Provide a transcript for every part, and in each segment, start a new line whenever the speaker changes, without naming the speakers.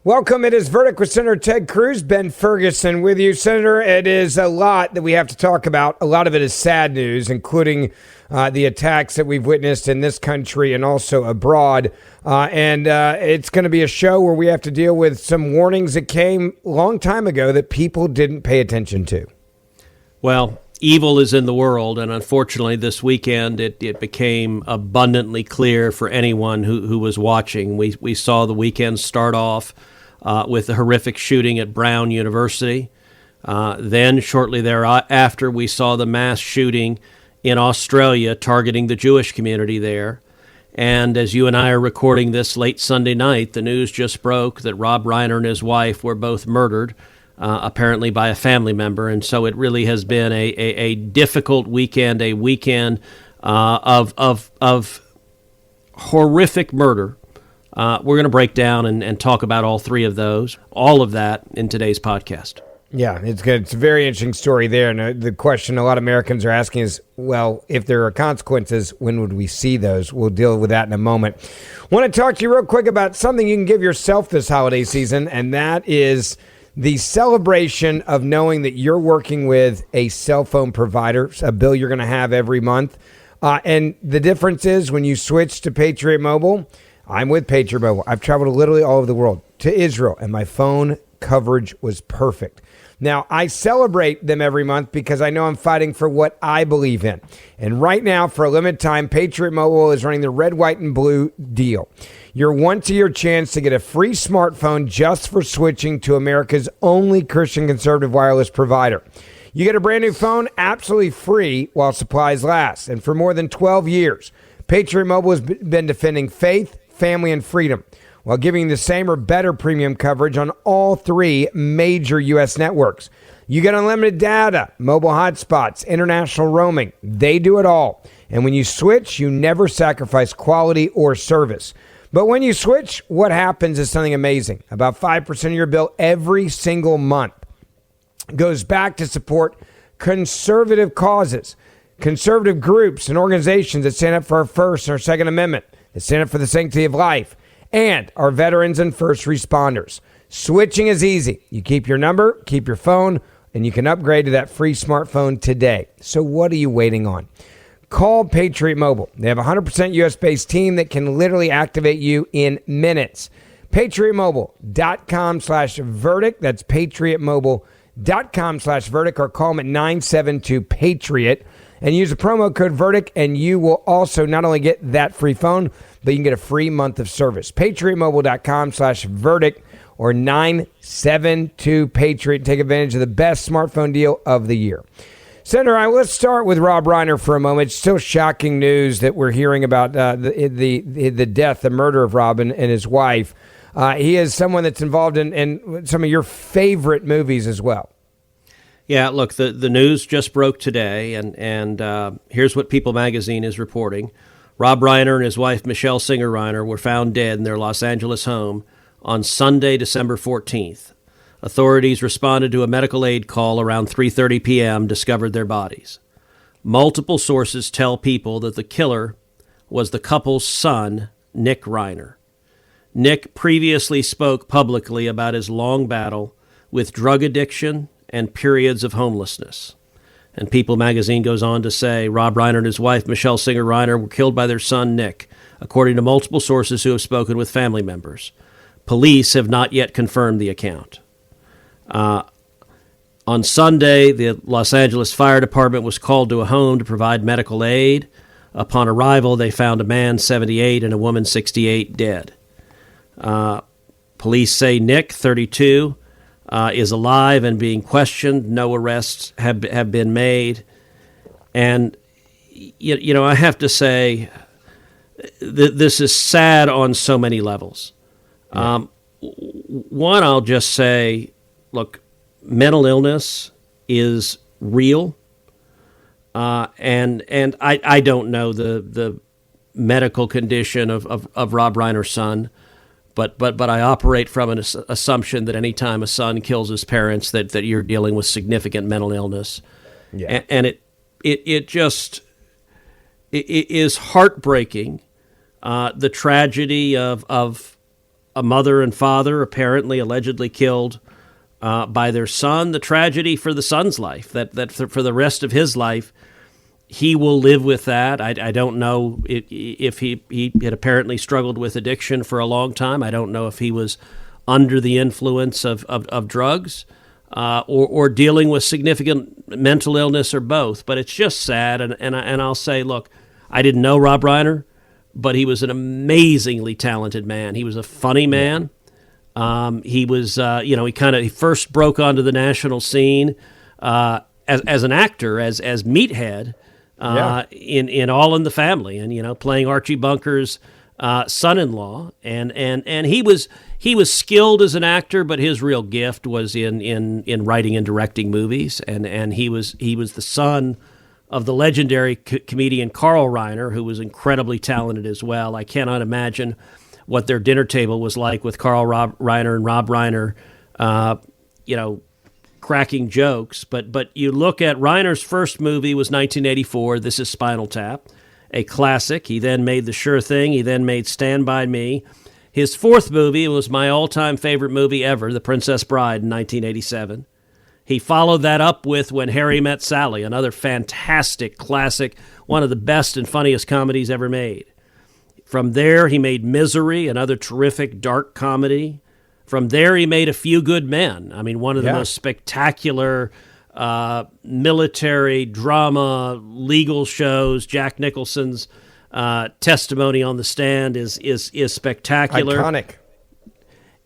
Welcome. It is Verdict with Senator Ted Cruz, Ben Ferguson with you. Senator, it is a lot that we have to talk about. A lot of it is sad news, including the attacks that we've witnessed in this country and also abroad. And it's going to be a show where we have to deal with some warnings that came a long time ago that people didn't pay attention to.
Well, evil is in the world, and unfortunately this weekend it became abundantly clear for anyone who was watching. We saw the weekend start off with the horrific shooting at Brown University. Then shortly thereafter, we saw the mass shooting in Australia targeting the Jewish community there. And as you and I are recording this late Sunday night, the news just broke that Rob Reiner and his wife were both murdered, apparently by a family member. And so it really has been a difficult weekend, a weekend of horrific murder. We're going to break down and talk about all three of those, all of that in today's podcast.
Yeah, it's good. It's a very interesting story there. And the question a lot of Americans are asking is, well, if there are consequences, when would we see those? We'll deal with that in a moment. I want to talk to you real quick about something you can give yourself this holiday season, and that is the celebration of knowing that you're working with a cell phone provider, a bill you're going to have every month. And the difference is when you switch to Patriot Mobile, I'm with Patriot Mobile. I've traveled literally all over the world to Israel, and my phone coverage was perfect. Now, I celebrate them every month because I know I'm fighting for what I believe in. And right now, for a limited time, Patriot Mobile is running the red, white, and blue deal. Your once-a-year chance to get a free smartphone just for switching to America's only Christian conservative wireless provider. You get a brand new phone absolutely free while supplies last. And for more than 12 years, Patriot Mobile has been defending faith, family, and freedom while giving the same or better premium coverage on all three major U.S. networks. You get unlimited data, mobile hotspots, international roaming. They do it all. And when you switch, you never sacrifice quality or service. But when you switch, what happens is something amazing. About 5% of your bill every single month goes back to support conservative causes, conservative groups and organizations that stand up for our First and our Second Amendment, that stand up for the sanctity of life, and our veterans and first responders. Switching is easy. You keep your number, keep your phone, and you can upgrade to that free smartphone today. So what are you waiting on? Call Patriot Mobile. They have a 100% U.S.-based team that can literally activate you in minutes. PatriotMobile.com/verdict. That's PatriotMobile.com/verdict, or call them at 972-PATRIOT and use the promo code VERDICT, and you will also not only get that free phone, but you can get a free month of service. PatriotMobile.com/verdict or 972-PATRIOT. Take advantage of the best smartphone deal of the year. Senator, let's start with Rob Reiner for a moment. It's still shocking news that we're hearing about the death, the murder of Rob and his wife. He is someone that's involved in some of your favorite movies as well.
Yeah, look, the news just broke today, and here's what People magazine is reporting. Rob Reiner and his wife, Michelle Singer Reiner, were found dead in their Los Angeles home on Sunday, December 14th. Authorities responded to a medical aid call around 3:30 p.m., discovered their bodies. Multiple sources tell People that the killer was the couple's son, Nick Reiner. Nick previously spoke publicly about his long battle with drug addiction and periods of homelessness. And People magazine goes on to say Rob Reiner and his wife, Michelle Singer Reiner, were killed by their son, Nick, according to multiple sources who have spoken with family members. Police have not yet confirmed the account. On Sunday, the Los Angeles Fire Department was called to a home to provide medical aid. Upon arrival, they found a man, 78, and a woman, 68, dead. Police say Nick, 32, is alive and being questioned. No arrests have been made. And, you know, I have to say, this is sad on so many levels. Yeah. One, I'll just say, look, mental illness is real. And I don't know the medical condition of Rob Reiner's son, but I operate from an assumption that any time a son kills his parents, that you're dealing with significant mental illness. Yeah. And it is heartbreaking, the tragedy of a mother and father apparently allegedly killed by their son. The tragedy for the son's life, that for the rest of his life, he will live with that. I don't know if he had apparently struggled with addiction for a long time. I don't know if he was under the influence of drugs or dealing with significant mental illness, or both. But it's just sad. And I'll say, look, I didn't know Rob Reiner, but he was an amazingly talented man. He was a funny man. He was, he first broke onto the national scene as an actor, as Meathead. In All in the Family, and playing Archie Bunker's son-in-law, and he was skilled as an actor, but his real gift was in writing and directing movies, and he was the son of the legendary comedian Carl Reiner, who was incredibly talented as well. I cannot imagine what their dinner table was like with Carl Reiner and Rob Reiner, cracking jokes, but you look at Reiner's first movie was 1984. This is Spinal Tap, a classic. He then made The Sure Thing. He then made Stand By Me. His fourth movie was my all-time favorite movie ever, The Princess Bride, in 1987. He followed that up with When Harry Met Sally, another fantastic classic, one of the best and funniest comedies ever made. From there, he made Misery, another terrific dark comedy. From there, he made A Few Good Men. I mean, one of the most spectacular military drama, legal shows. Jack Nicholson's testimony on the stand is spectacular.
Iconic.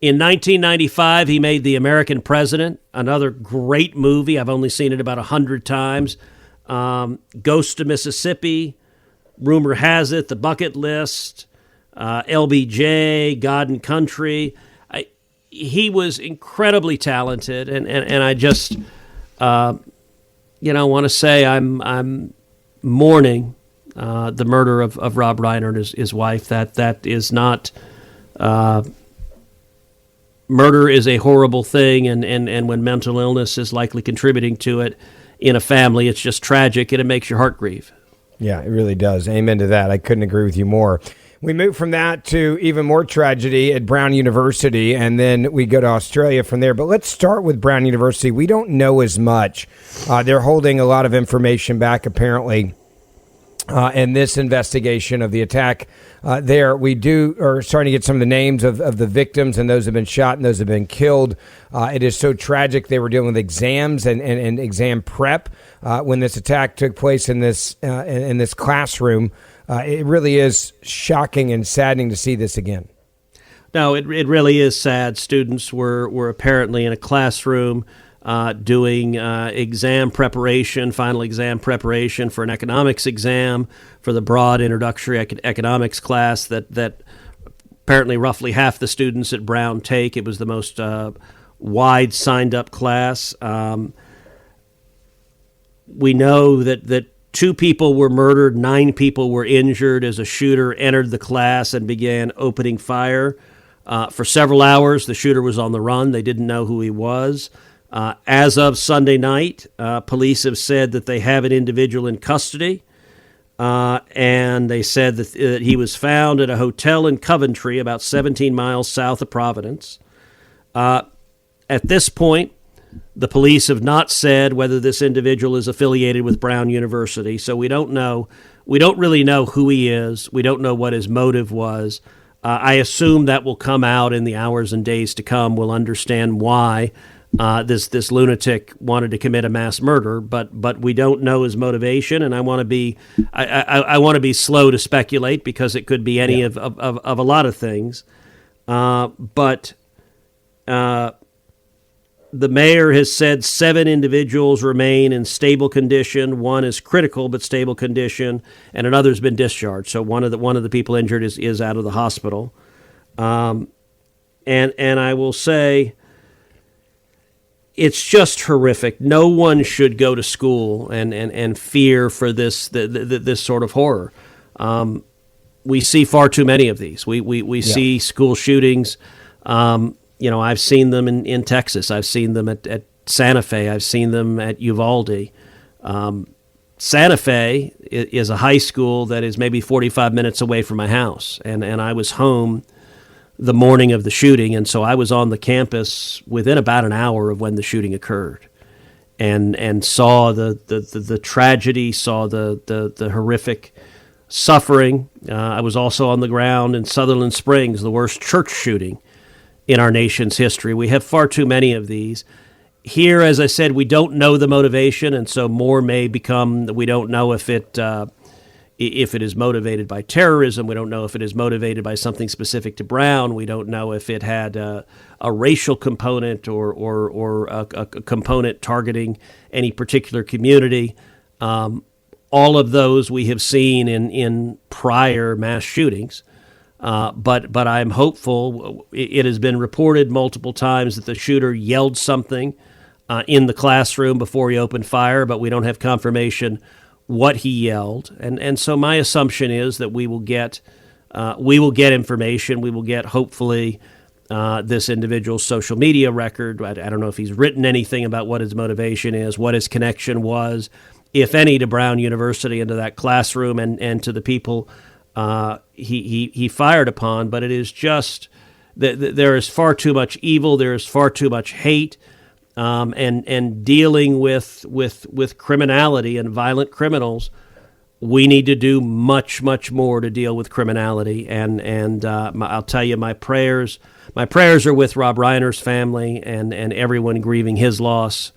In 1995, he made The American President, another great movie. I've only seen it about 100 times. Ghost of Mississippi, Rumor Has It, The Bucket List, LBJ, God and Country. He was incredibly talented, and I just, want to say I'm mourning the murder of Rob Reiner and his wife. That is not. Murder is a horrible thing, and when mental illness is likely contributing to it in a family, it's just tragic, and it makes your heart grieve.
Yeah, it really does. Amen to that. I couldn't agree with you more. We move from that to even more tragedy at Brown University, and then we go to Australia from there. But let's start with Brown University. We don't know as much. They're holding a lot of information back, apparently, in this investigation of the attack there. We are starting to get some of the names of the victims, and those have been shot and those have been killed. It is so tragic. They were dealing with exams and exam prep when this attack took place in this classroom. It really is shocking and saddening to see this again.
No, it really is sad. Students were apparently in a classroom doing exam preparation, final exam preparation for an economics exam, for the broad introductory economics class that apparently roughly half the students at Brown take. It was the most wide signed-up class. We know that 2 people were murdered, 9 people were injured as a shooter entered the class and began opening fire. For several hours, the shooter was on the run. They didn't know who he was. As of Sunday night, police have said that they have an individual in custody, and they said that he was found at a hotel in Coventry, about 17 miles south of Providence. At this point, the police have not said whether this individual is affiliated with Brown University, so we don't know. We don't really know who he is. We don't know what his motive was. I assume that will come out in the hours and days to come. We'll understand why this lunatic wanted to commit a mass murder, but we don't know his motivation, and I want to be slow to speculate because it could be any of a lot of things. But the mayor has said 7 individuals remain in stable condition. 1 is critical but stable condition, and another's been discharged. So one of the people injured is out of the hospital. And I will say, it's just horrific. No one should go to school and fear for this sort of horror. We see far too many of these. We see school shootings. I've seen them in Texas. I've seen them at Santa Fe. I've seen them at Uvalde. Santa Fe is a high school that is maybe 45 minutes away from my house, and I was home the morning of the shooting, and so I was on the campus within about an hour of when the shooting occurred, and saw the tragedy, saw the horrific suffering. I was also on the ground in Sutherland Springs, the worst church shooting in our nation's history. We have far too many of these. Here, as I said, we don't know the motivation, and so more may become, we don't know if it is motivated by terrorism. We don't know if it is motivated by something specific to Brown. We don't know if it had a racial component or a component targeting any particular community. All of those we have seen in prior mass shootings. But I'm hopeful. It has been reported multiple times that the shooter yelled something in the classroom before he opened fire, but we don't have confirmation what he yelled. And so my assumption is that we will get information. We will get, hopefully, this individual's social media record. I don't know if he's written anything about what his motivation is, what his connection was, if any, to Brown University and to that classroom and to the people he fired upon. But it is just that there is far too much evil. There is far too much hate. And dealing with criminality and violent criminals, we need to do much, much more to deal with criminality. And I'll tell you, my prayers are with Rob Reiner's family and everyone grieving his loss.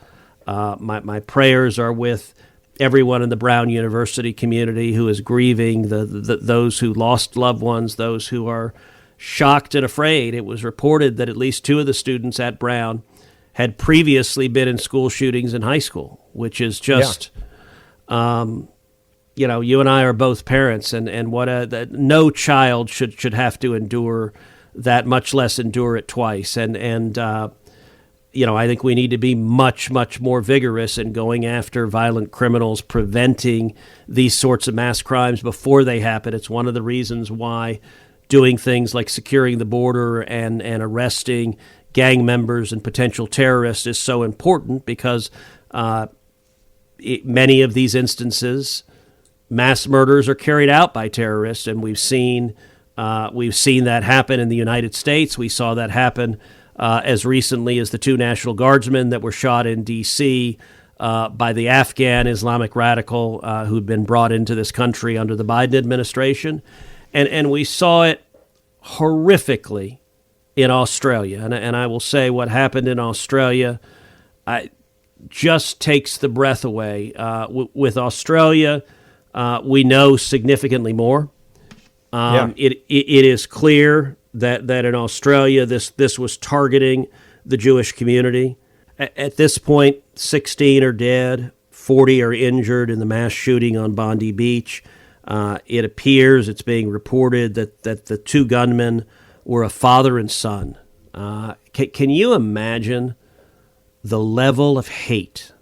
My prayers are with everyone in the Brown University community who is grieving those who lost loved ones, those who are shocked and afraid. It was reported that at least 2 of the students at Brown had previously been in school shootings in high school, which is just, you and I are both parents, and what no child should have to endure that, much less endure it twice. And I think we need to be much, much more vigorous in going after violent criminals, preventing these sorts of mass crimes before they happen. It's one of the reasons why doing things like securing the border and arresting gang members and potential terrorists is so important, because many of these instances, mass murders are carried out by terrorists, and we've seen that happen in the United States. We saw that happen as recently as the 2 National Guardsmen that were shot in D.C. By the Afghan Islamic radical who'd been brought into this country under the Biden administration, and we saw it horrifically in Australia. And I will say what happened in Australia just takes the breath away. With Australia, we know significantly more. It is clear that in Australia this was targeting the Jewish community. At this point, 16 are dead, 40 are injured in the mass shooting on Bondi Beach. It appears, it's being reported, that the 2 gunmen were a father and son. Can you imagine the level of hate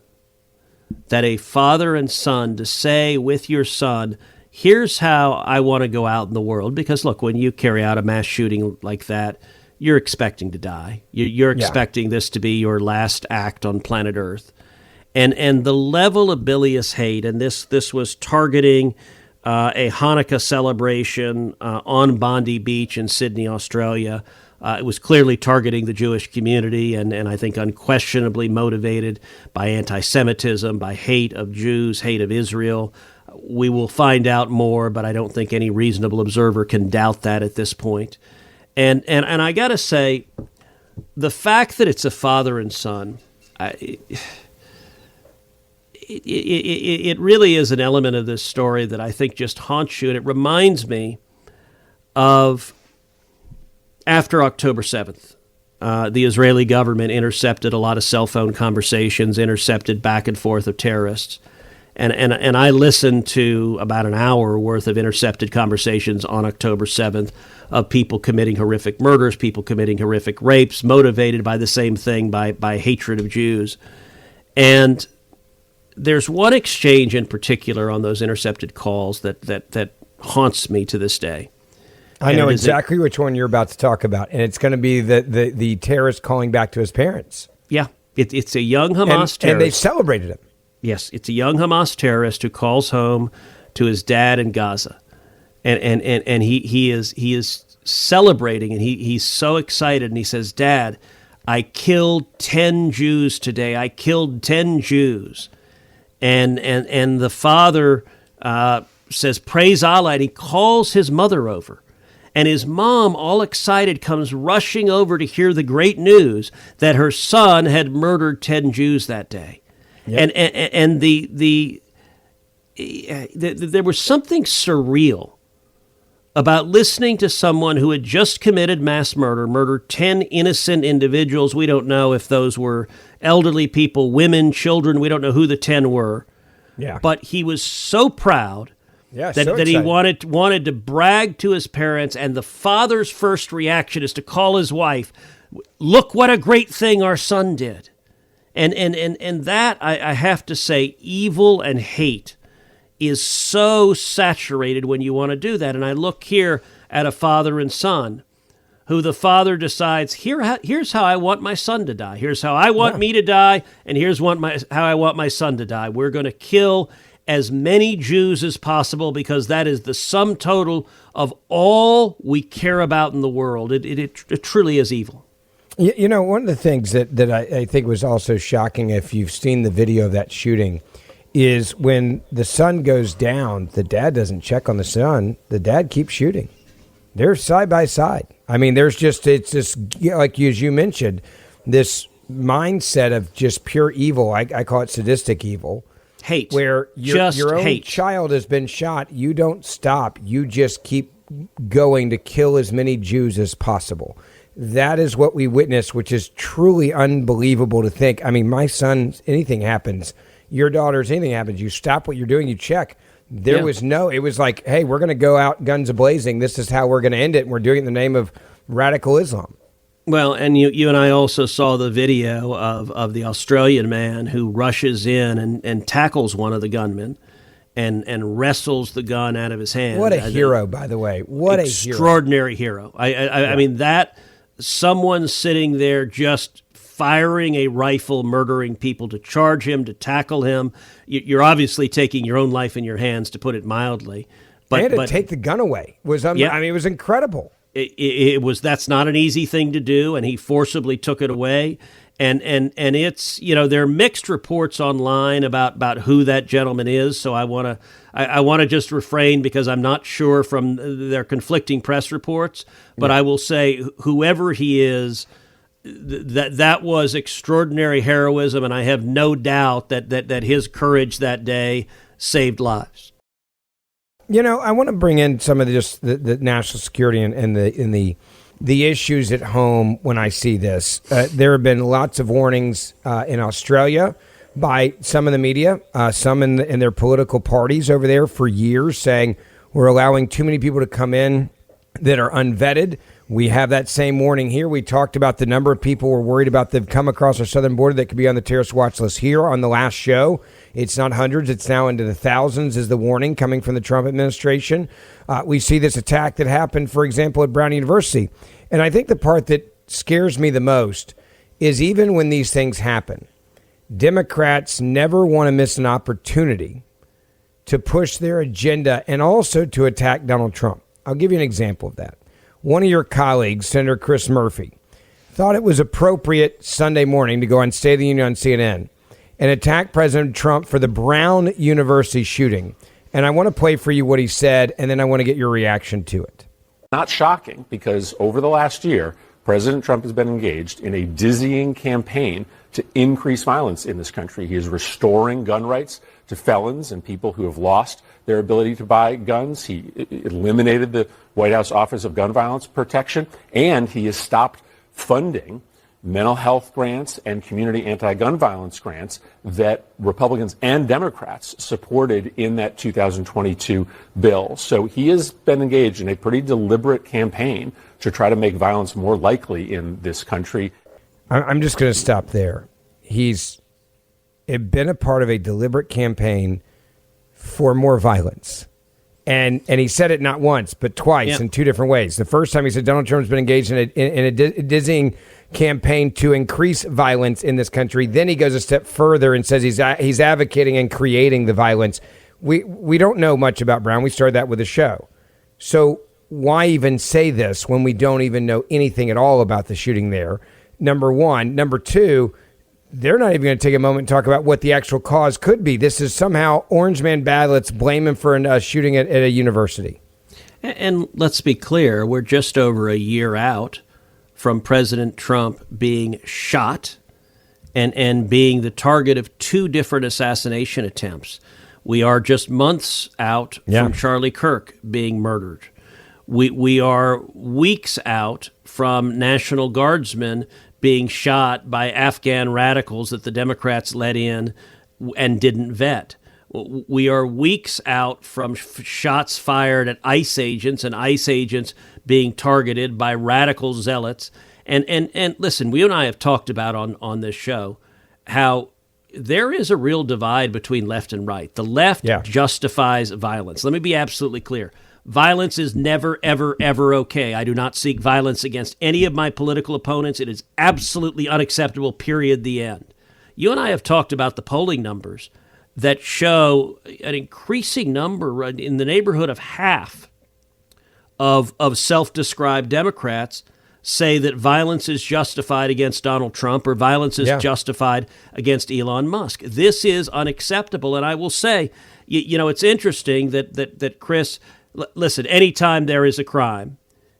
that a father and son, to say with your son, here's how I want to go out in the world? Because look, when you carry out a mass shooting like that, you're expecting to die. You're expecting this to be your last act on planet Earth. And the level of bilious hate, and this was targeting a Hanukkah celebration on Bondi Beach in Sydney, Australia. It was clearly targeting the Jewish community, and I think unquestionably motivated by anti-Semitism, by hate of Jews, hate of Israel. We will find out more, but I don't think any reasonable observer can doubt that at this point. And I got to say, the fact that it's a father and son, it really is an element of this story that I think just haunts you. And it reminds me of after October 7th, the Israeli government intercepted a lot of cell phone conversations, intercepted back and forth of terrorists. And I listened to about an hour worth of intercepted conversations on October 7th of people committing horrific murders, people committing horrific rapes, motivated by the same thing, by hatred of Jews. And there's one exchange in particular on those intercepted calls that haunts me to this day.
I know exactly which one you're about to talk about, and it's going to be the terrorist calling back to his parents.
Yeah, it's a young Hamas terrorist.
And they celebrated him.
Yes, it's a young Hamas terrorist who calls home to his dad in Gaza, and he is celebrating, and he's so excited, and he says, "Dad, I killed 10 Jews today. I killed 10 Jews." And the father says, "Praise Allah," and he calls his mother over. And his mom, all excited, comes rushing over to hear the great news that her son had murdered 10 Jews that day. Yep. And there was something surreal about listening to someone who had just committed mass murder, murdered 10 innocent individuals. We don't know if those were elderly people, women, children. We don't know who the 10 were.
Yeah.
But he was so proud that he wanted to brag to his parents, and the father's first reaction is to call his wife, "Look what a great thing our son did." And that, I have to say, evil and hate is so saturated when you want to do that. And I look here at a father and son, who the father decides, here's how I want my son to die. Here's how I want me to die, and here's how I want my son to die. We're going to kill as many Jews as possible because that is the sum total of all we care about in the world. It truly is evil.
You know, one of the things that I think was also shocking, if you've seen the video of that shooting, is when the son goes down, the dad doesn't check on the son. The dad keeps shooting. They're side by side. I mean, it's just, like as you mentioned, this mindset of just pure evil. I call it sadistic evil.
Hate.
Where your own child has been shot. You don't stop. You just keep going to kill as many Jews as possible. That is what we witnessed, which is truly unbelievable to think. I mean, my son, anything happens, your daughter's, anything happens, you stop what you're doing, you check. It was like, hey, we're going to go out guns a-blazing. This is how we're going to end it. And we're doing it in the name of radical Islam.
Well, and you and I also saw the video of the Australian man who rushes in and tackles one of the gunmen and wrestles the gun out of his hand.
What a hero, by the way. What
extraordinary hero. I mean, that someone sitting there just firing a rifle, murdering people, to charge him, to tackle him. You're obviously taking your own life in your hands, to put it mildly.
But to take the gun away was, I mean, it was incredible.
That's not an easy thing to do, and he forcibly took it away. And it's, there are mixed reports online about who that gentleman is. So I want to just refrain because I'm not sure from their conflicting press reports. But I will say, whoever he is, that was extraordinary heroism, and I have no doubt that his courage that day saved lives.
I want to bring in some of the national security and the issues at home when I see this. There have been lots of warnings in Australia by some of the media, some in their political parties over there for years, saying we're allowing too many people to come in that are unvetted. We have that same warning here. We talked about the number of people we're worried about that have come across our southern border that could be on the terrorist watch list here on the last show. It's not hundreds. It's now into the thousands is the warning coming from the Trump administration. We see this attack that happened, for example, at Brown University. And I think the part that scares me the most is even when these things happen, Democrats never want to miss an opportunity to push their agenda and also to attack Donald Trump. I'll give you an example of that. One of your colleagues, Senator Chris Murphy, thought it was appropriate Sunday morning to go on State of the Union on CNN and attack President Trump for the Brown University shooting. And I want to play for you what he said, and then I want to get your reaction to it.
Not shocking, because over the last year, President Trump has been engaged in a dizzying campaign to increase violence in this country. He is restoring gun rights to felons and people who have lost their ability to buy guns. He eliminated the White House Office of Gun Violence Protection, and he has stopped funding mental health grants and community anti-gun violence grants that Republicans and Democrats supported in that 2022 bill. So he has been engaged in a pretty deliberate campaign to try to make violence more likely in this country.
I'm just going to stop there. He's been a part of a deliberate campaign for more violence. And he said it not once, but twice in two different ways. The first time he said Donald Trump's been engaged in a dizzying campaign to increase violence in this country. Then he goes a step further and says he's advocating and creating the violence. We don't know much about Brown. We started that with the show. So why even say this when we don't even know anything at all about the shooting there? Number one. Number two, they're not even going to take a moment and talk about what the actual cause could be. This is somehow Orange Man bad. Let's blame him for a shooting at a university.
And let's be clear, we're just over a year out from President Trump being shot and being the target of 2 different assassination attempts. We are just months out from Charlie Kirk being murdered. We are weeks out from National Guardsmen being shot by Afghan radicals that the Democrats let in and didn't vet. We are weeks out from shots fired at ICE agents and ICE agents being targeted by radical zealots. And listen, you and I have talked about on this show how there is a real divide between left and right. The left justifies violence. Let me be absolutely clear. Violence is never, ever, ever okay. I do not seek violence against any of my political opponents. It is absolutely unacceptable, period, the end. You and I have talked about the polling numbers that show an increasing number, in the neighborhood of half of self-described Democrats say that violence is justified against Donald Trump or violence is justified against Elon Musk. This is unacceptable. And I will say, it's interesting that Chris, listen, anytime there is a crime,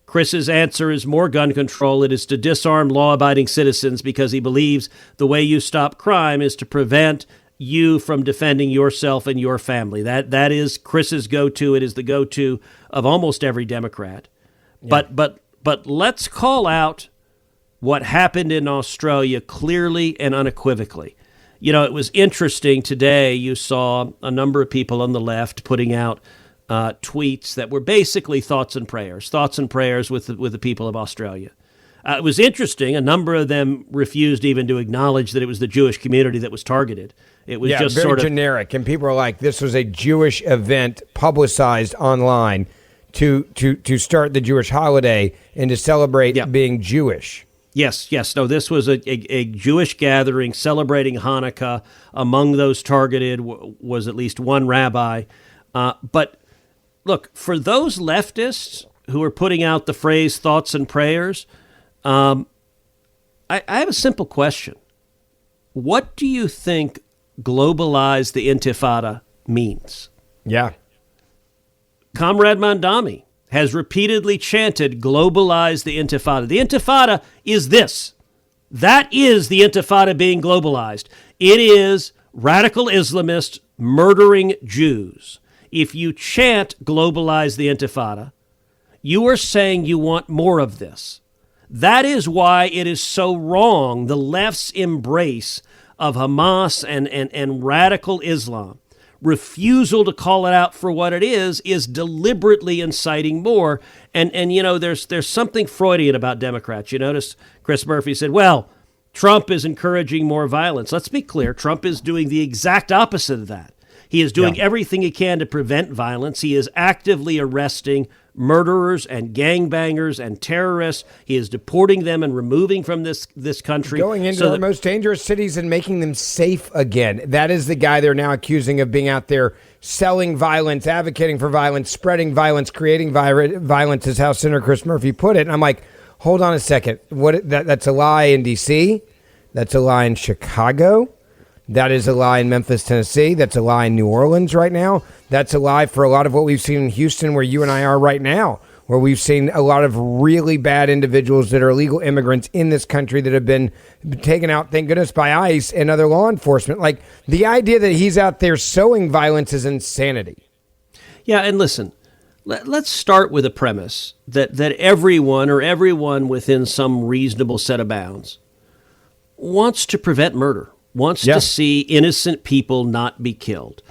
Chris's answer is more gun control. It is to disarm law-abiding citizens because he believes the way you stop crime is to prevent you from defending yourself and your family. That is Chris's go-to. It is the go-to of almost every Democrat. Yeah. But let's call out what happened in Australia clearly and unequivocally. It was interesting today. You saw a number of people on the left putting out tweets that were basically thoughts and prayers with the people of Australia. It was interesting. A number of them refused even to acknowledge that it was the Jewish community that was targeted. It was just
very
sort of
generic, and people are like, "This was a Jewish event publicized online to start the Jewish holiday and to celebrate being Jewish."
Yes. No, this was a Jewish gathering celebrating Hanukkah. Among those targeted was at least one rabbi. But look, for those leftists who are putting out the phrase thoughts and prayers, I have a simple question. What do you think globalize the Intifada means?
Yeah.
Comrade Mandami has repeatedly chanted, globalize the Intifada. The Intifada is this. That is the Intifada being globalized. It is radical Islamists murdering Jews. If you chant globalize the Intifada, you are saying you want more of this. That is why it is so wrong, the left's embrace of Hamas and radical Islam. Refusal to call it out for what it is deliberately inciting more. And there's something Freudian about Democrats. You notice Chris Murphy said, well, Trump is encouraging more violence. Let's be clear. Trump is doing the exact opposite of that. He is doing everything he can to prevent violence. He is actively arresting murderers and gangbangers and terrorists. He is deporting them and removing from this country.
Going into the most dangerous cities and making them safe again. That is the guy they're now accusing of being out there selling violence, advocating for violence, spreading violence, creating violence, is how Senator Chris Murphy put it. And I'm like, hold on a second. That's a lie in D.C. That's a lie in Chicago. That is a lie in Memphis, Tennessee. That's a lie in New Orleans right now. That's a lie for a lot of what we've seen in Houston, where you and I are right now, where we've seen a lot of really bad individuals that are illegal immigrants in this country that have been taken out, thank goodness, by ICE and other law enforcement. Like, the idea that he's out there sowing violence is insanity.
Yeah, and listen, let's start with a premise that everyone within some reasonable set of bounds wants to prevent murder. Wants to see innocent people not be killed.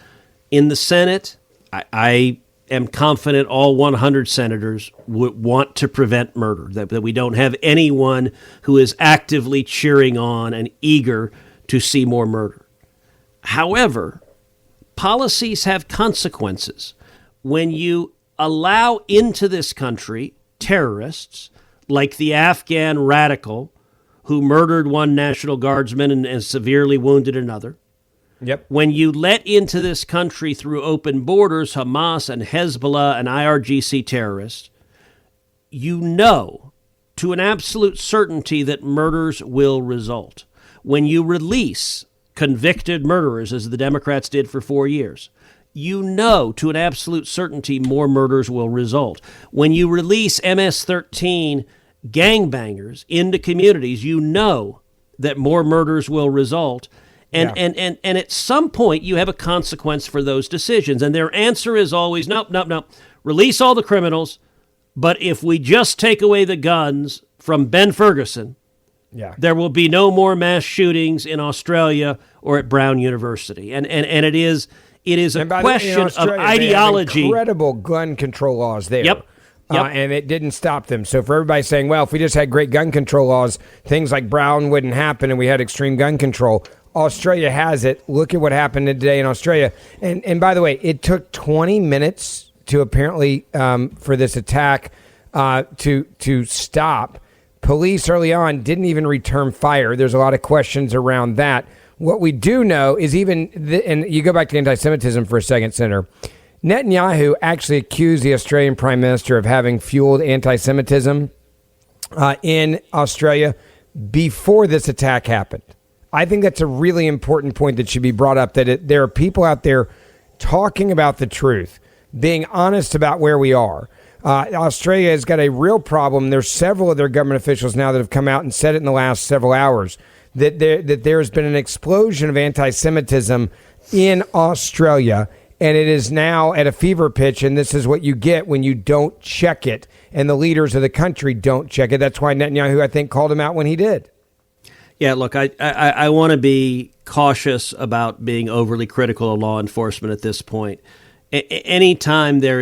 In the Senate, I am confident all 100 senators would want to prevent murder, that we don't have anyone who is actively cheering on and eager to see more murder. However, policies have consequences. When you allow into this country terrorists like the Afghan radical who murdered one National Guardsman and severely wounded another.
Yep. When
you let into this country through open borders Hamas and Hezbollah and IRGC terrorists, you know to an absolute certainty that murders will result. When you release convicted murderers, as the Democrats did for 4 years, you know to an absolute certainty more murders will result. When you release MS-13 gangbangers into communities, you know that more murders will result. And at some point, you have a consequence for those decisions. And their answer is always, nope. Release all the criminals. But if we just take away the guns from Ben Ferguson, there will be no more mass shootings in Australia or at Brown University. And it is a question of ideology.
They have incredible gun control laws there.
Yep.
And it didn't stop them. So for everybody saying, well, if we just had great gun control laws, things like Brown wouldn't happen and we had extreme gun control. Australia has it. Look at what happened today in Australia. And by the way, it took 20 minutes to apparently for this attack to stop. Police early on didn't even return fire. There's a lot of questions around that. What we do know is and you go back to anti-Semitism for a second, Senator. Netanyahu actually accused the Australian Prime Minister of having fueled anti-Semitism in Australia before this attack happened. I think that's a really important point that should be brought up, that there are people out there talking about the truth, being honest about where we are. Australia has got a real problem. There's several of their government officials now that have come out and said it in the last several hours that there has been an explosion of anti-Semitism in Australia, and it is now at a fever pitch, and this is what you get when you don't check it, and the leaders of the country don't check it. That's why Netanyahu, I think, called him out when he did.
Yeah, look, I want to be cautious about being overly critical of law enforcement at this point. Anytime there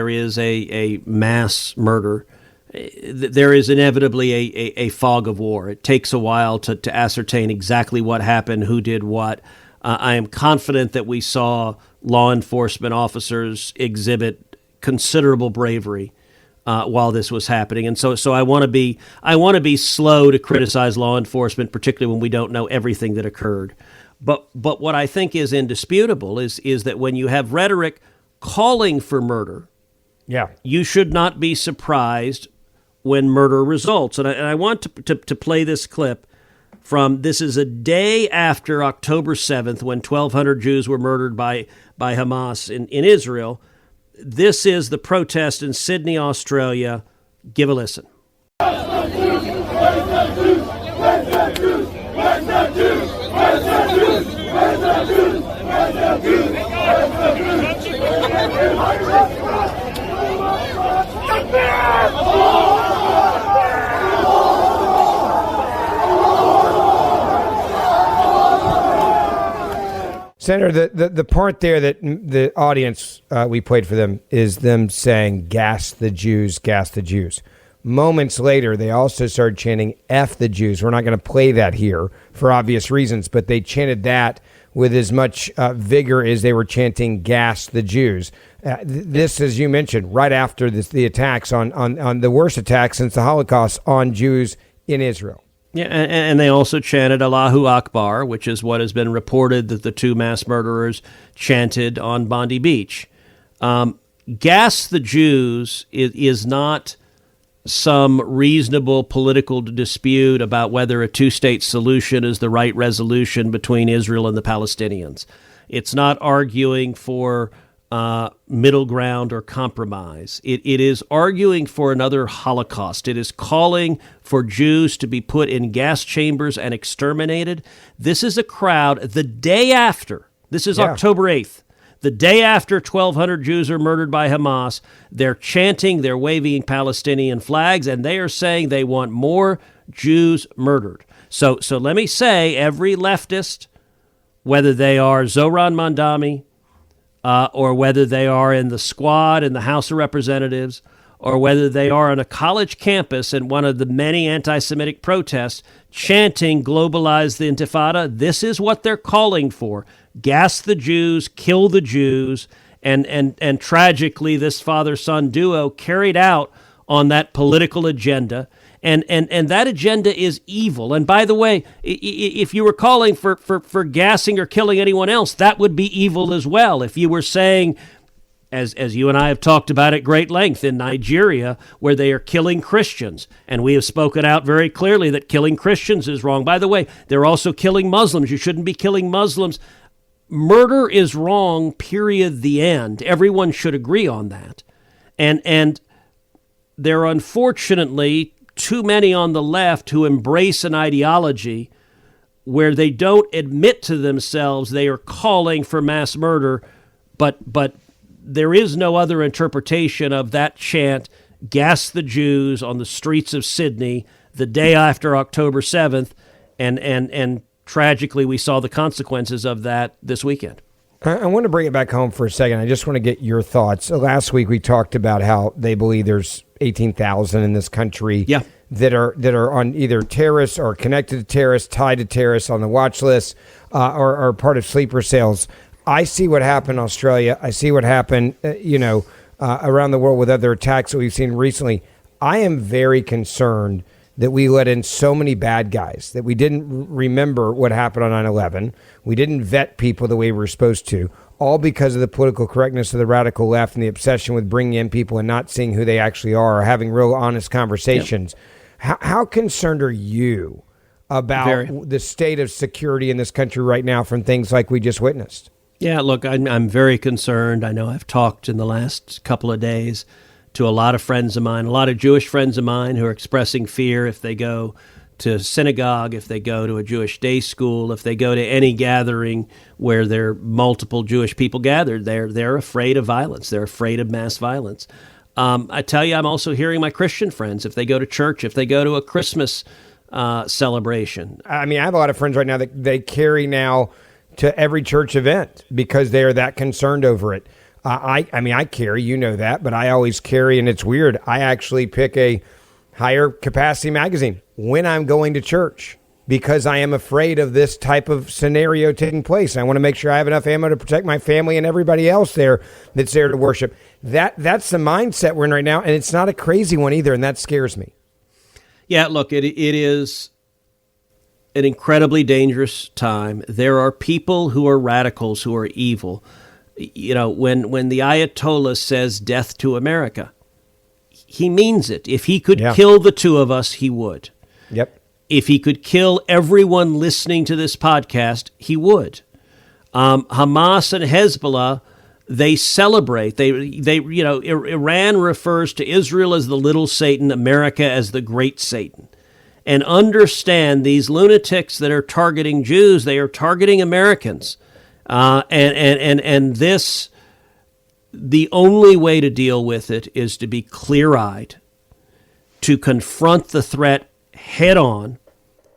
is a mass murder, there is inevitably a fog of war. It takes a while to ascertain exactly what happened, who did what. I am confident that we saw law enforcement officers exhibit considerable bravery while this was happening, and so I want to be slow to criticize law enforcement, particularly when we don't know everything that occurred. But what I think is indisputable is that when you have rhetoric calling for murder, you should not be surprised when murder results. And I want to play this clip from, this is a day after October 7th, when 1,200 Jews were murdered by Hamas in Israel. This is the protest in Sydney, Australia. Give a listen.
Senator, the part there that the audience, we played for them, is them saying, gas the Jews, gas the Jews. Moments later, they also started chanting, F the Jews. We're not going to play that here for obvious reasons, but they chanted that with as much vigor as they were chanting, gas the Jews. This, as you mentioned, right after the attacks on the worst attack since the Holocaust on Jews in Israel.
Yeah, and they also chanted Allahu Akbar, which is what has been reported that the two mass murderers chanted on Bondi Beach. Gas the Jews is not some reasonable political dispute about whether a two-state solution is the right resolution between Israel and the Palestinians. It's not arguing for middle ground or compromise. It is arguing for another Holocaust. It is calling for Jews to be put in gas chambers and exterminated. This is a crowd the day after. This is October 8th. The day after 1,200 Jews are murdered by Hamas, they're chanting, they're waving Palestinian flags, and they are saying they want more Jews murdered. So let me say, every leftist, whether they are Zohran Mandami, or whether they are in the squad in the House of Representatives, or whether they are on a college campus in one of the many anti-Semitic protests chanting globalize the Intifada, this is what they're calling for. Gas the Jews, kill the Jews, and tragically this father-son duo carried out on that political agenda. And that agenda is evil. And by the way, if you were calling for gassing or killing anyone else, that would be evil as well. If you were saying as you and I have talked about at great length, in Nigeria, where they are killing Christians. And we have spoken out very clearly that killing Christians is wrong. By the way, they're also killing Muslims. You shouldn't be killing Muslims. Murder is wrong, period, the end. Everyone should agree on that. And there are unfortunately too many on the left who embrace an ideology where they don't admit to themselves they are calling for mass murder, but there is no other interpretation of that chant, "Gas the Jews" on the streets of Sydney the day after October 7th, and tragically we saw the consequences of that this weekend.
I want to bring it back home for a second. I just want to get your thoughts. Last week we talked about how they believe there's 18,000 in this country that are on either terrorists or connected to terrorists, tied to terrorists on the watch list, or are part of sleeper cells. I see what happened in Australia. I see what happened, around the world with other attacks that we've seen recently. I am very concerned that we let in so many bad guys, that we didn't remember what happened on 9/11. We didn't vet people the way we were supposed to, all because of the political correctness of the radical left and the obsession with bringing in people and not seeing who they actually are or having real honest conversations. Yep. How concerned are you about the state of security in this country right now from things like we just witnessed?
Yeah, look, I'm very concerned. I know I've talked in the last couple of days to a lot of friends of mine, a lot of Jewish friends of mine who are expressing fear if they go to synagogue, if they go to a Jewish day school, if they go to any gathering where there are multiple Jewish people gathered. They're afraid of violence. They're afraid of mass violence. I tell you, I'm also hearing my Christian friends, if they go to church, if they go to a Christmas celebration.
I mean, I have a lot of friends right now that they carry now to every church event because they are that concerned over it. I carry, you know that, but I always carry, and it's weird. I actually pick a higher capacity magazine when I'm going to church because I am afraid of this type of scenario taking place. I want to make sure I have enough ammo to protect my family and everybody else there that's there to worship. That's the mindset we're in right now, and it's not a crazy one either, and that scares me.
Yeah, look, it is an incredibly dangerous time. There are people who are radicals, who are evil. You know, when the Ayatollah says death to America, he means it. If he could kill the two of us, he would.
Yep.
If he could kill everyone listening to this podcast, he would. Hamas and Hezbollah, they celebrate. Iran refers to Israel as the little Satan, America as the great Satan. And understand these lunatics that are targeting Jews, they are targeting Americans. And this, the only way to deal with it is to be clear-eyed, to confront the threat head on,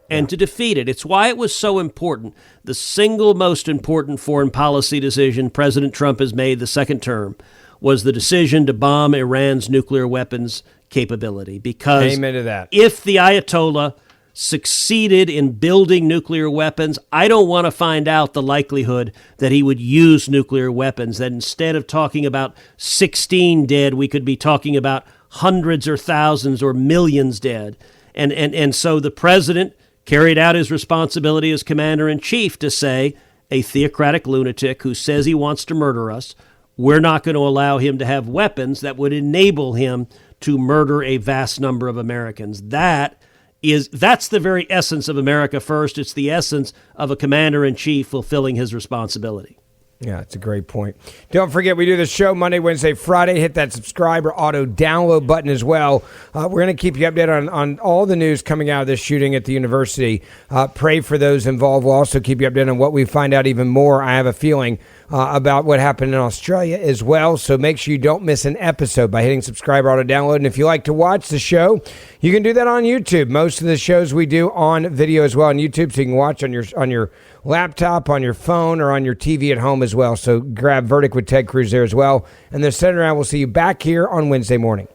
and to defeat it. It's why it was so important. The single most important foreign policy decision President Trump has made the second term was the decision to bomb Iran's nuclear weapons capability. Because
amen to that.
If the Ayatollah succeeded in building nuclear weapons, I don't want to find out the likelihood that he would use nuclear weapons, that instead of talking about 16 dead, we could be talking about hundreds or thousands or millions dead. And so the president carried out his responsibility as commander-in-chief to say, a theocratic lunatic who says he wants to murder us, we're not going to allow him to have weapons that would enable him to murder a vast number of Americans. That's the very essence of America First. It's the essence of a commander-in-chief fulfilling his responsibility.
Yeah, it's a great point. Don't forget, we do the show Monday, Wednesday, Friday. Hit that subscribe or auto download button as well. We're going to keep you updated on all the news coming out of this shooting at the university. Pray for those involved. We'll also keep you updated on what we find out even more, I have a feeling, about what happened in Australia as well. So make sure you don't miss an episode by hitting subscribe or auto download. And if you like to watch the show, you can do that on YouTube. Most of the shows we do on video as well on YouTube, so you can watch on your laptop, on your phone, or on your TV at home as well. So grab Verdict with Ted Cruz there as well. And then Senator, I will see you back here on Wednesday morning.